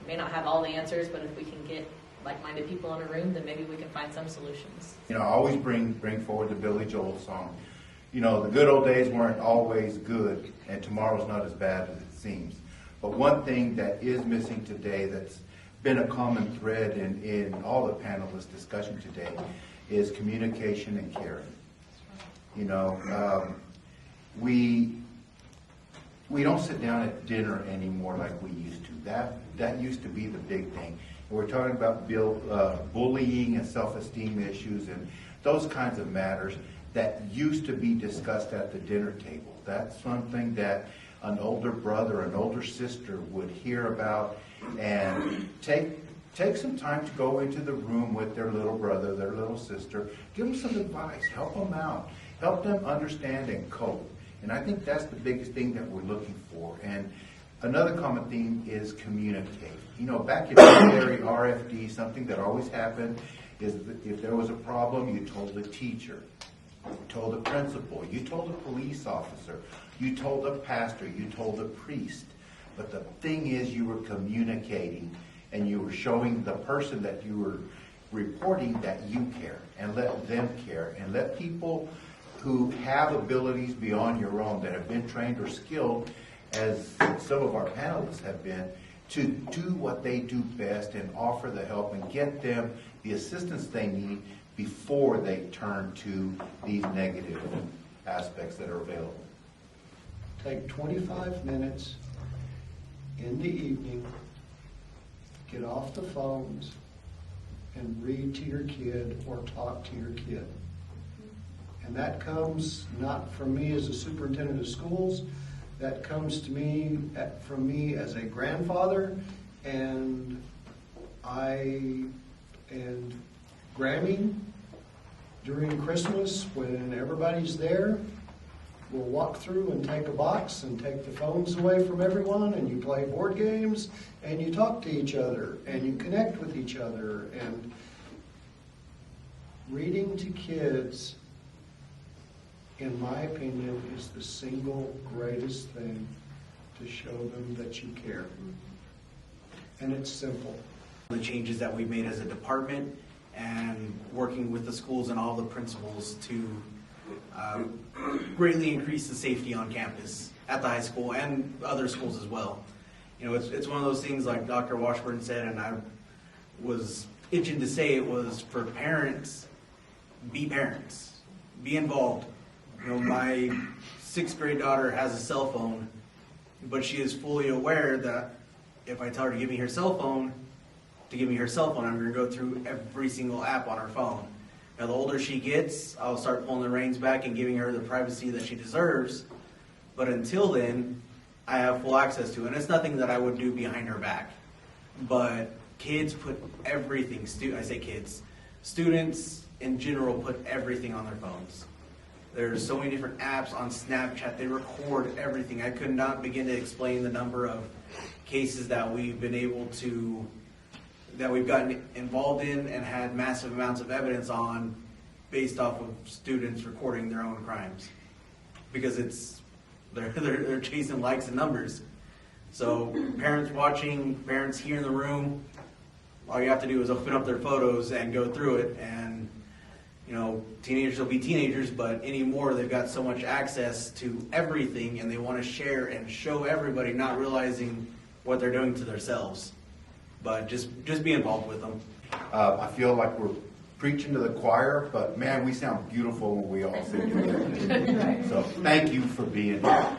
may not have all the answers, but if we can get like-minded people in a room, then maybe we can find some solutions. I always bring forward the Billy Joel song. The good old days weren't always good, and tomorrow's not as bad as it seems. But one thing that is missing today that's been a common thread in all the panelists' discussion today is communication and caring. We don't sit down at dinner anymore like we used to. That used to be the big thing. We're talking about bullying and self-esteem issues and those kinds of matters that used to be discussed at the dinner table. That's something that an older brother, an older sister would hear about and take some time to go into the room with their little brother, their little sister, give them some advice, help them out, help them understand and cope. And I think that's the biggest thing that we're looking for. And another common theme is communicate. Back in military RFD, something that always happened is that if there was a problem, you told the teacher, you told the principal, you told the police officer, you told the pastor, you told the priest. But the thing is, you were communicating and you were showing the person that you were reporting that you care, and let them care, and let people who have abilities beyond your own, that have been trained or skilled, as some of our panelists have been, to do what they do best and offer the help and get them the assistance they need before they turn to these negative aspects that are available. Take 25 minutes in the evening, get off the phones, and read to your kid or talk to your kid. And that comes not from me as a superintendent of schools, that comes to me from me as a grandfather, and Grammy during Christmas when everybody's there, we'll walk through and take a box and take the phones away from everyone, and you play board games and you talk to each other and you connect with each other. And reading to kids, in my opinion, is the single greatest thing to show them that you care. And it's simple. The changes that we've made as a department and working with the schools and all the principals to greatly increase the safety on campus at the high school and other schools as well. It's one of those things, like Dr. Washburn said, and I was itching to say it, was for parents, be involved. My 6th grade daughter has a cell phone, but she is fully aware that if I tell her to give me her cell phone, I'm going to go through every single app on her phone. Now, the older she gets, I'll start pulling the reins back and giving her the privacy that she deserves. But until then, I have full access to it. And it's nothing that I would do behind her back. But kids put everything, students in general put everything on their phones. There's so many different apps on Snapchat. They record everything. I could not begin to explain the number of cases that we've gotten involved in and had massive amounts of evidence on based off of students recording their own crimes. Because they're chasing likes and numbers. So parents watching, parents here in the room, all you have to do is open up their photos and go through it, and teenagers will be teenagers, but anymore they've got so much access to everything, and they want to share and show everybody, not realizing what they're doing to themselves. But just be involved with them. I feel like we're preaching to the choir, but man, we sound beautiful when we all sing together. So thank you for being here.